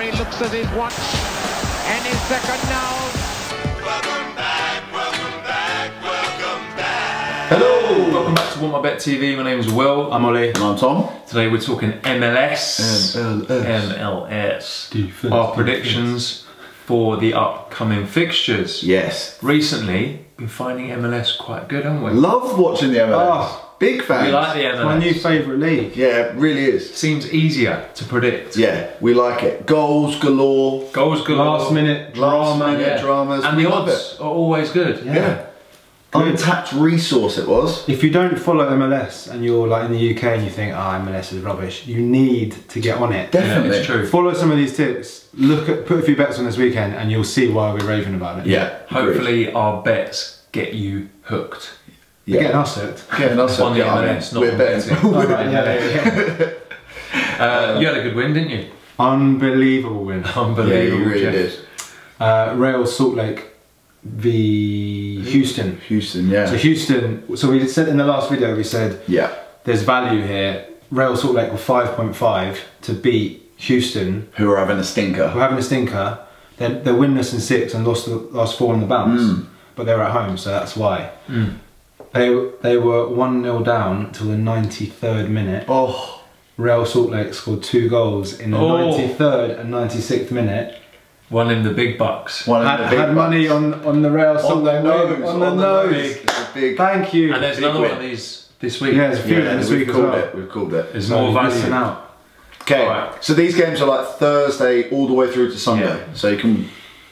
referee looks at his watch and his second now. Welcome back, welcome back, welcome back. Hello, welcome back to WantMyBet TV. My name is Will. I'm Ollie. And I'm Tom. Today we're talking MLS. MLS. Defense. Our predictions for the upcoming fixtures. Yes. Recently, been finding MLS quite good, haven't we? Love watching the MLS. Oh, big fan. we like the MLS. My new favourite league. Yeah, it really is. Seems easier to predict. Yeah, we like it. Goals galore. Goals galore. Last minute dramas. And we the love odds it. are always good. Yeah. Untapped resource it was. If you don't follow MLS and you're like in the UK and you think, MLS is rubbish, you need to get on it. Definitely. Yeah, it's true. Follow some of these tips, put a few bets on this weekend and you'll see why we're raving about it. Yeah. Hopefully our bets get you hooked. You're getting us hooked. Getting us hooked. On the MLS, not we're on betting. You had a good win, didn't you? Unbelievable win. Unbelievable. Yeah, you really did. Real Salt Lake v Houston. Houston, yeah. So Houston, so we said in the last video, we said there's value here. Real Salt Lake were 5.5 to beat Houston. Who are having a stinker. Who are having a stinker. They're winless in 6 and lost the last 4 on the bounce. But they were at home, so that's why. They were 1-0 down until the 93rd minute. Oh. Real Salt Lake scored 2 goals in the 93rd and 96th minute. One in the big bucks. Had money on the Real Salt Lake win. On the nose. Big. Thank you. And there's another one of these this week. Yeah, there's a few this week as well. We've called it. There's more value. Out. Okay, so these games are like Thursday all the way through to Sunday. So you can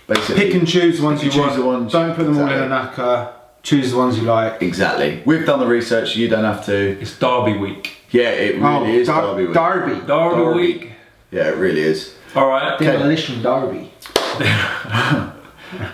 basically pick and choose the ones you want. Don't put them all in a knacker. Choose the ones you like. Exactly. We've done the research, you don't have to. It's Derby week. Yeah, it really is Derby week. Derby week. Yeah, it really is. Alright. Demolition Derby.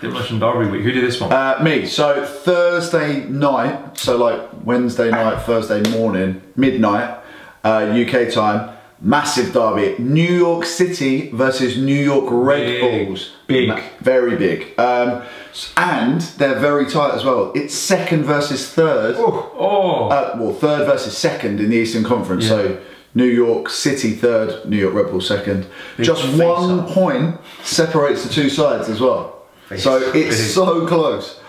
Demolition Derby week. Who did this one? Me. So Thursday night, so like Wednesday night, Thursday morning, midnight, UK time. Massive derby. New York City versus New York Red Bulls. Big. Very big. And they're very tight as well. It's second versus third. Well, third versus second in the Eastern Conference. So New York City third, New York Red Bulls second. Just 1 point separates the two sides as well. So it's so close.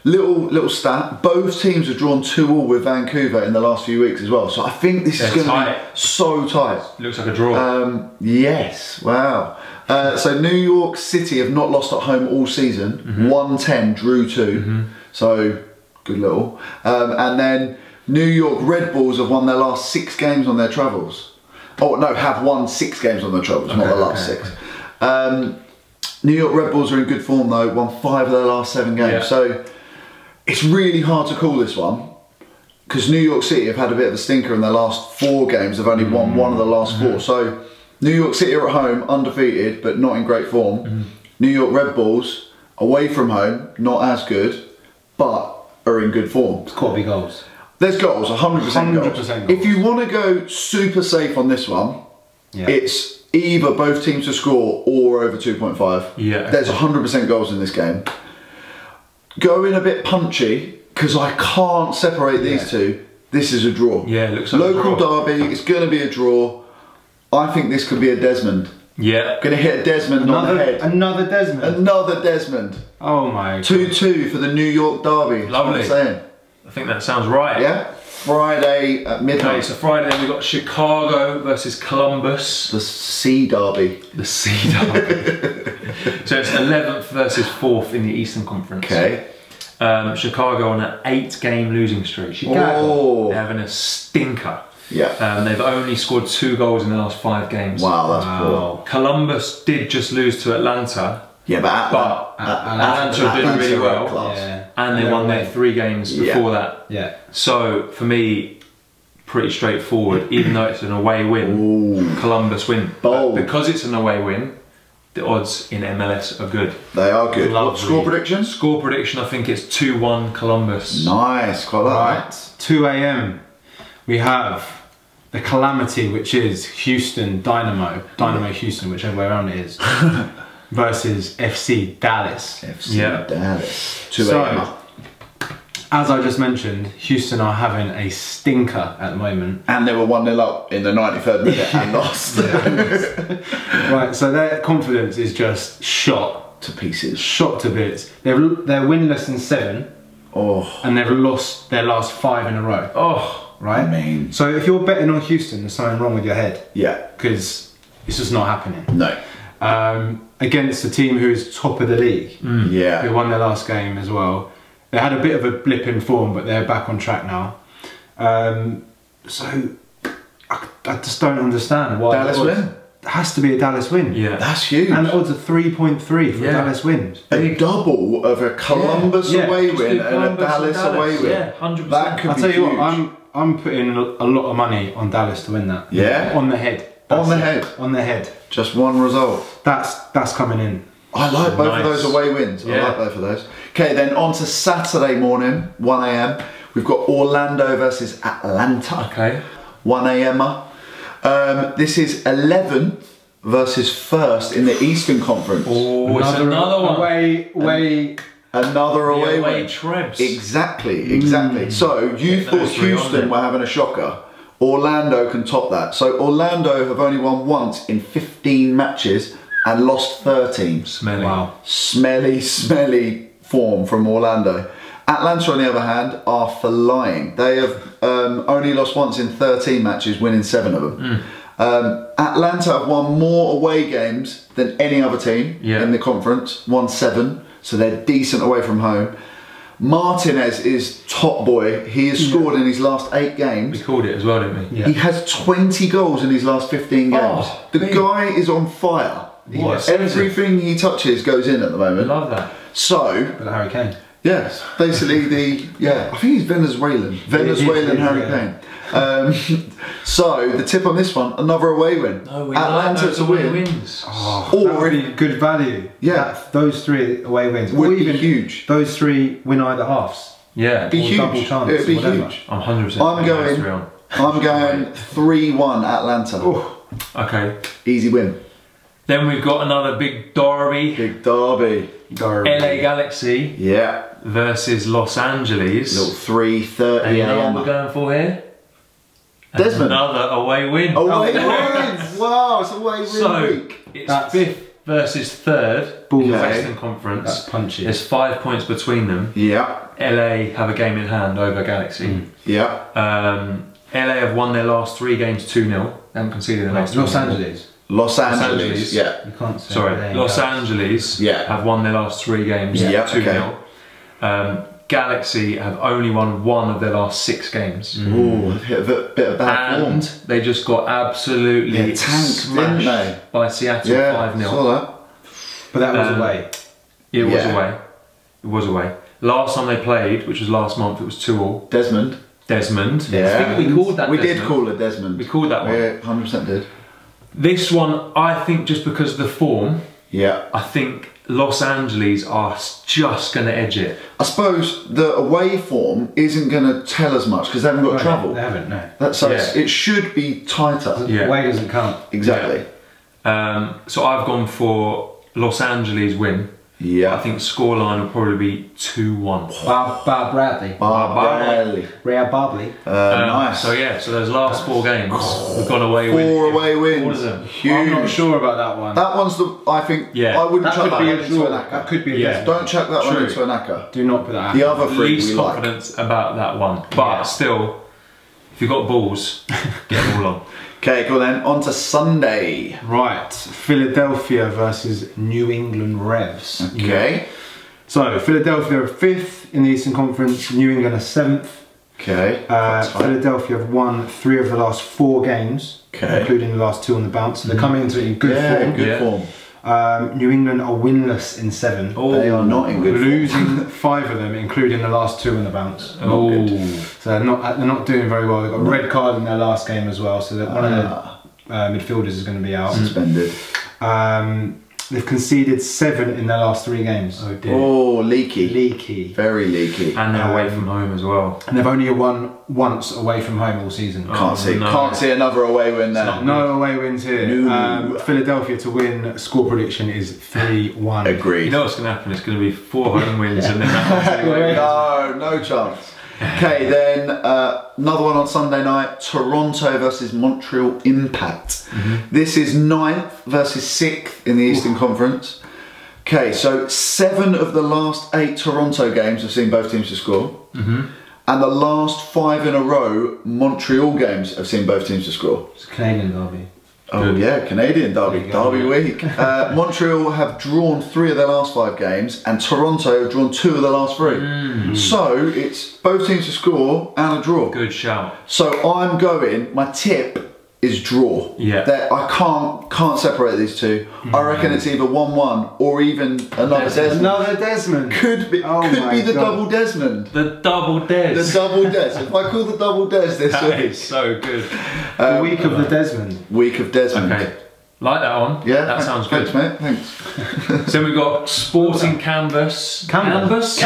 Little stat, both teams have drawn 2-2 with Vancouver in the last few weeks as well. So I think this is going to be so tight. Looks like a draw. Yes, wow. So New York City have not lost at home all season. 1-10, drew 2. So good little. And then New York Red Bulls have won their last 6 games on their travels. Oh no, have won 6 games on their travels, not the last 6. New York Red Bulls are in good form though, won 5 of their last 7 games. So it's really hard to call this one because New York City have had a bit of a stinker in their last 4 games. They've only won 1 of the last 4. So New York City are at home, undefeated, but not in great form. New York Red Bulls, away from home, not as good, but are in good form. It's got to be goals. There's goals, 100% goals. If you want to go super safe on this one, it's either both teams to score or over 2.5. Yeah. There's 100% goals in this game. Going a bit punchy, because I can't separate these two, this is a draw. Yeah, it looks like Local derby, it's going to be a draw. I think this could be a Desmond. Yeah. Going to hit a Desmond on the head. Another Desmond? Another Desmond. Oh my God. 2-2 for the New York derby. Lovely. That's what I'm saying. I think that sounds right. Yeah. Friday at midnight. Okay, so Friday we've got Chicago versus Columbus. The Sea Derby. The Sea Derby. So it's 11th versus 4th in the Eastern Conference. Okay. Chicago on an 8-game losing streak. Oh. They're having a stinker. Yeah. They've only scored 2 goals in the last 5 games. Wow, that's poor. Columbus did just lose to Atlanta. Yeah, but Atlanta are doing really well. And they won their 3 games before that. Yeah. So for me, pretty straightforward. Even though it's an away win, Columbus win. Bold. But because it's an away win, the odds in MLS are good. They are good. What score prediction? Score prediction, I think it's 2-1 Columbus. Nice, quite like that. 2 AM. We have the calamity, which is Houston Dynamo Houston, whichever way around it is, versus FC Dallas. FC Dallas. 2 So, AM. as I just mentioned, Houston are having a stinker at the moment. And they were 1-0 up in the 93rd minute and lost. Right, so their confidence is just shot to pieces. Shot to bits. They're winless in 7. Oh. And they've lost their last 5 in a row. Oh, right? I mean. So if you're betting on Houston, there's something wrong with your head. Yeah. Because it's just not happening. No. Against a team who is top of the league. Yeah. Who won their last game as well. They had a bit of a blip in form, but they're back on track now. So I just don't understand why. Dallas win? It has to be a Dallas win. yeah. That's huge. And the odds are 3.3 for Dallas wins. A double of a Columbus away just win do and a Columbus Dallas and away win. Yeah, 100%. That could I'll be tell you huge. what, I'm putting a lot of money on Dallas to win that. Yeah? On the head. On the it. head? On the head. Just one result. That's coming in. I like both of Nice. those away wins. I Yeah. like both of those. Okay, then on to Saturday morning, 1 a.m. We've got Orlando versus Atlanta. Okay. 1 a.m. This is 11th versus 1st in the Eastern Conference. Oh, it's another one. Away. Another away away win. Trebs. Exactly. So you Get thought those three on Houston there. were having a shocker. Orlando can top that. So Orlando have only won once in 15 matches and lost 13. Smelly. Wow. Smelly form from Orlando. Atlanta, on the other hand, are flying. They have only lost once in 13 matches, winning 7 of them. Atlanta have won more away games than any other team in the conference, won 7, so they're decent away from home. Martinez is top boy. He has scored in his last 8 games. We called it as well, didn't we? Yeah. He has 20 goals in his last 15 games. Oh, the big. guy is on fire. What a season. Everything he touches goes in at the I moment. love that. So, But Harry Kane. yes, basically I think he's Venezuelan. Venezuelan Harry Kane. So the tip on this one, another away win. No, we Atlanta like to win. wins. That Or would be good value. Yeah. Those 3 away wins. Would or be even huge. Those 3 win either halves. Yeah. Be Or huge. double chance, It'd be whatever. huge. I'm 100%. I'm going 3-1 Atlanta. Okay. Easy win. Then we've got another big derby. Big derby. LA Galaxy Yeah. versus Los Angeles. Little 3:30 And you know what a.m. we're going for here? Desmond. Another away win. Away win. Wow, it's away win So week. it's That's- 5th versus 3rd in the Okay. Western Conference. That's punchy. There's 5 points between them. Yeah. LA have a game in hand over Galaxy. Yeah. LA have won their last 3 games 2-0. They haven't conceded their last Los 2-0. Angeles. Los Angeles. Angeles. Yeah. You can't say Sorry, LA. Los Angeles Yeah. have won their last 3 games Yeah, 2-0. Galaxy have only won 1 of their last 6 games. Ooh, hit a bit of bad form. And they just got absolutely Yeah, tanked, didn't smashed they? by Seattle Yeah, 5-0. saw that. But that was Um, away. It was Yeah. away. It was away. Last time they played, which was last month, it was 2-2. Desmond. Desmond. Yeah. I think we called that We Desmond. did call it Desmond. We called that one. Yeah, 100% did. This one, I think just because of the form, Yeah. I think Los Angeles are just going to edge it. I suppose the away form isn't going to tell us much because they haven't got travel. They haven't, no. So Yeah. it should be tighter. Yeah. Away doesn't count. Exactly. So I've gone for Los Angeles win. Yeah. I think scoreline will probably be 2-1. Bob Bradley. Bradley. Rhea Bobley. Nice. So yeah, so those last 4 games, we've gone away with 4 away all wins. of them. Huge. I'm not sure about that one. That one's the. I think. Yeah. I wouldn't That chuck could that be one a into draw. an That acca. could be a Yeah. desperate. Don't chuck that one True. into an acca. Do not put that out. The other 3 Least we like. confidence about that one, but still, if you've got balls, get them all on. Okay, cool then. On to Sunday. Right. Philadelphia versus New England Revs. Okay. So, Philadelphia are 5th in the Eastern Conference, New England are 7th. Okay. That's fine. Philadelphia have won 3 of the last 4 games, Okay. including the last 2 on the bounce. So they're coming into it in good Yeah, form. good Yeah. form. New England are winless in 7. They are not in good form. Losing 5 of them, including the last 2 on the bounce. Oh, So they're not doing very well. They've got a red card in their last game as well. So that one of the midfielders is going to be out. Suspended. They've conceded 7 in their last 3 games. oh dear. Oh, leaky. Leaky. Very leaky. And they're away from home as well. And they've only won once away from home all season. Can't see. no. Can't see another away win there. No away wins here. No. Philadelphia to win. Score prediction is 3-1. Agreed. You know what's going to happen? It's going to be 4 home wins and then that one's away wins. no chance. Okay, then another one on Sunday night, Toronto versus Montreal Impact. This is 9th versus 6th in the Eastern Conference. Okay, so 7 of the last 8 Toronto games have seen both teams to score. And the last 5 in a row, Montreal games have seen both teams to score. It's a Canadian derby. Oh yeah, Canadian derby, derby week. Montreal have drawn 3 of their last 5 games, and Toronto have drawn 2 of the last 3. So it's both teams to score and a draw. Good shout. So I'm going. My tip is draw. Yeah. I can't separate these two. I reckon it's either 1-1 or even another Desmond. Another Desmond. Could be the double Desmond. The double Des. The double Des. If I call the double Des this That week. is so good. The week of the Desmond. Week of Desmond. Okay. Like that one? Yeah. That sounds good. Thanks, mate. Thanks. So we've got Sporting Canvas. Canvas.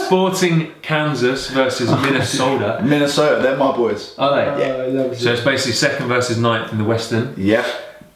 Sporting Kansas versus Minnesota. Minnesota, they're my boys. Are they? Yeah. So it's basically 2nd versus 9th in the Western. Yep.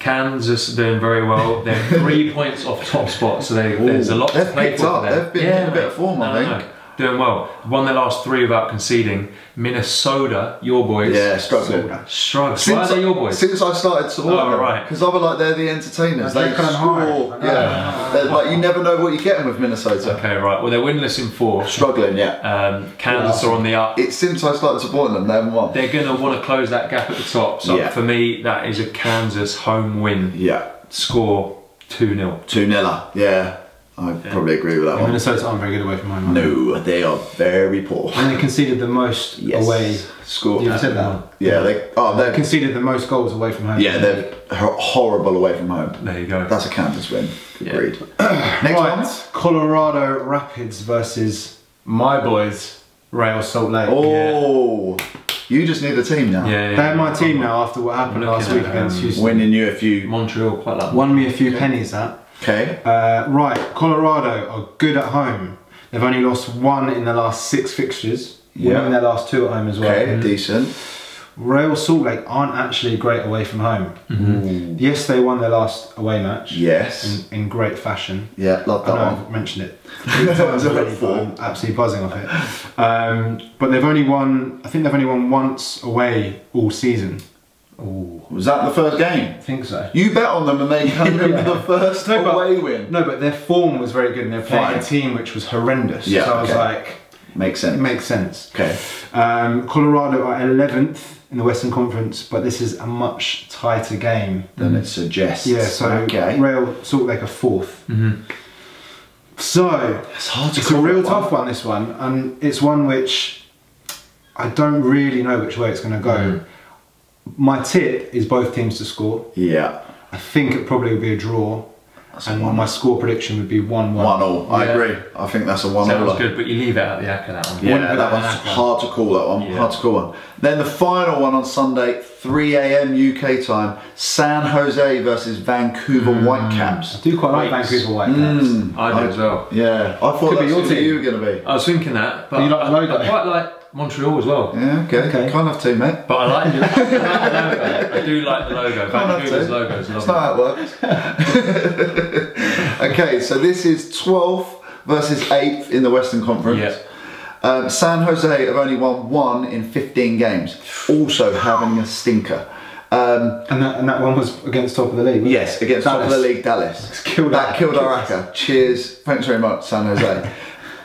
Kansas are doing very well. They're 3 points off top spot, so there's a lot to They've play picked for up. them. They've been in a bit of form, I think. Doing well. Won their last 3 without conceding. Minnesota, your boys. Yeah, struggling. Why are they your boys? Since I started supporting them, right. because I was like, they're the entertainers. They Jekyll and score. Hyde. Yeah, they're like you never know what you're getting with Minnesota. Okay, right. Well, they're winless in 4. Struggling, yeah. Kansas are on the up. It's since I started supporting them, they haven't won. They're going to want to close that gap at the top. So Yeah. for me, that is a Kansas home win. Yeah, Score 2-0. 2-0. Yeah, I probably agree with that one. Minnesota aren't very good away from home. No, they are very poor. And they conceded the most away. Score. You said that. Yeah, they Conceded the most goals away from home. yeah, they're horrible away from home. There you go. That's a Kansas win. Agreed. Next one. Right, Colorado Rapids versus my boys, Real Salt Lake. Oh, you just need a team now. Yeah, yeah. They're my team now after what happened last week against Houston. Winning you a few. Montreal quite like. Won me a few pennies, that. Okay. Right, Colorado are good at home. They've only lost 1 in the last 6 fixtures. Winning their last 2 at home as well. Okay, decent. Real Salt Lake aren't actually great away from home. Yes, they won their last away match. Yes. In great fashion. Yeah, love I that know one. I've mentioned it 3 times already, but I'm absolutely buzzing off it. But they've only won, I think they've only won once away all season. Was that the first game? I think so. You bet on them and they came in with the first away win. No, but their form was very good and they're playing Fine. a team which was horrendous. Yeah, so I was okay. like, Makes sense. it makes sense. Okay. Colorado are 11th in the Western Conference, but this is a much tighter game. Then it suggests. Yeah, so okay. Real Salt Lake are 4th. So It's hard to it's a call real that tough one, this one, and it's one which I don't really know which way it's going to go. My tip is both teams to score. Yeah. I think it probably will be a draw, and my score prediction would be 1-1. 1-1. I agree. I think that's a 1-0. Sounds good, but you leave it out the Aka, that one. Yeah, Wouldn't put that that one's in hard to call. That one. Yeah. Hard to call one. Then the final one on Sunday, 3 AM UK time, San Jose versus Vancouver Whitecaps. I do quite like Vancouver Whitecaps. I do as well. Yeah, I thought Could be that's your who team. you were going to be. I was thinking that, but You like the logo? I quite like Montreal as well. Yeah, okay. Can't have two, mate. But I like the logo. I do like the logo. Can't have Vancouver's two. logo is That's lovely. not how it works. Okay, so this is 12th versus 8th in the Western Conference. Yeah. San Jose have only won 1 in 15 games, also having a stinker. And that one was against top of the league, wasn't Yes, against top of the league, Dallas. Killed that our- killed our Aka. Cheers. Thanks very much, San Jose.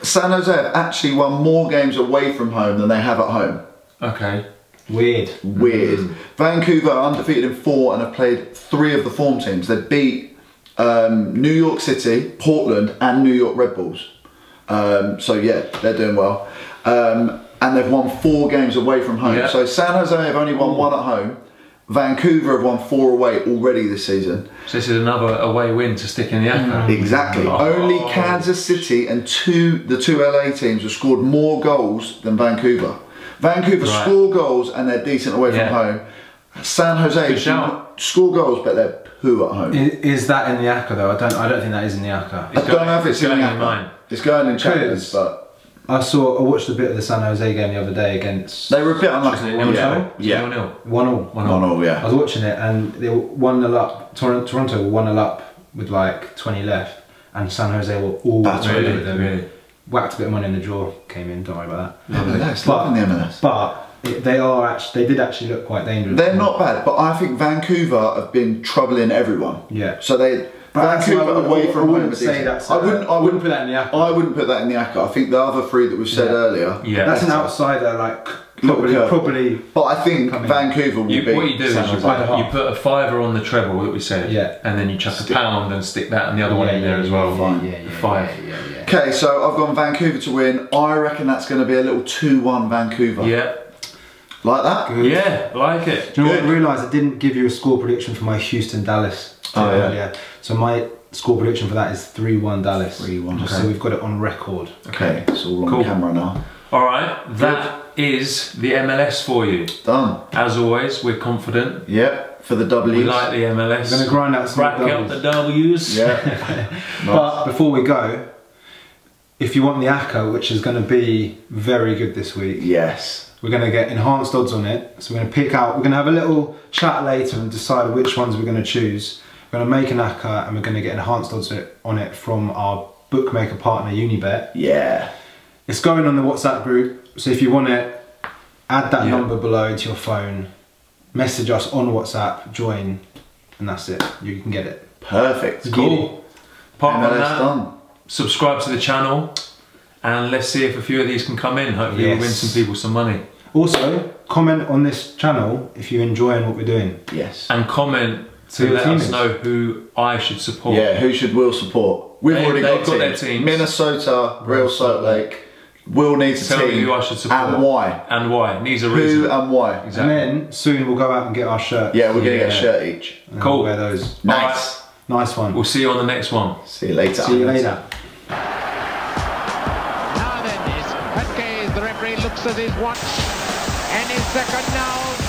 San Jose have actually won more games away from home than they have at home. Okay. Weird. Weird. Vancouver are undefeated in 4 and have played 3 of the form teams. They beat New York City, Portland and New York Red Bulls. So yeah, they're doing well. And they've won 4 games away from home. Yeah. So San Jose have only won 1 at home. Vancouver have won 4 away already this season. So this is another away win to stick in the Aka. Exactly. Oh. Only Kansas City and the two LA teams have scored more goals than Vancouver. Vancouver score goals and they're decent away from home. San Jose score goals but they're poo at home. Is that in the Aka though? I don't think that is in the Aka. I don't know if it's in the going in Aka. mine. It's going in chapters, but I watched a bit of the San Jose game the other day against they were a bit unlucky. Isn't it 0-0? Yeah. 0-0. 1-0. 1-0, yeah. I was watching it and they were 1-0 up. Toronto were 1-0 up with like 20 left, and San Jose were all That's over Really? them. Really? whacked a bit of money in the draw, came in. Don't worry about that. MLS, loving the MLS. But they did actually look quite dangerous. They're not bad, but I think Vancouver have been troubling everyone. Yeah. So Vancouver away from home. I wouldn't put that in the ACCA. I wouldn't put that in the ACCA. I think the other three that we've said earlier. Yeah. That's an outsider, like probably. But I think Vancouver will be. What you do is you put a fiver on the treble that we said, and then you chuck a pound and stick that and the other one in there as well. Five. Okay, so I've gone Vancouver to win. I reckon that's going to be a little 2-1 Vancouver. Yeah. Like that? Good. Yeah, like it. Do you know what I realised? I didn't give you a score prediction for my Houston-Dallas. Yeah. So my score prediction for that is 3-1 Dallas. 3-1. Just so we've got it on record. Okay, it's all on camera now. All right, that is the MLS for you. Done. As always, we're confident. Yep, for the W's. We like the MLS. We're going to grind out some Rack out the W's. Yeah. But before we go, if you want the ACCA, which is going to be very good this week. Yes. We're going to get enhanced odds on it. So we're going to pick out, we're going to have a little chat later and decide which ones we're going to choose. We're going to make an ACCA and we're going to get enhanced odds on it from our bookmaker partner, Unibet. Yeah. It's going on the WhatsApp group. So if you want it, add that number below into your phone, message us on WhatsApp, join, and that's it. You can get it. Perfect. Cool. Apart from that, done. subscribe to the channel and let's see if a few of these can come in. Hopefully we'll win some people some money. Also, comment on this channel if you're enjoying what we're doing. Yes. And comment to let us know who I should support. Yeah, who should Will support? We've already got their teams. Minnesota, Real Salt Lake. Will needs a Tell team. me who I should support. And why. And why. Needs a reason. Who and why. Exactly. And then soon we'll go out and get our shirts. Yeah, we're going to get a shirt each. And Cool. we'll wear those. Nice. Nice one. We'll see you on the next one. See you later. See you later. Now then, the referee looks at his watch and his second now.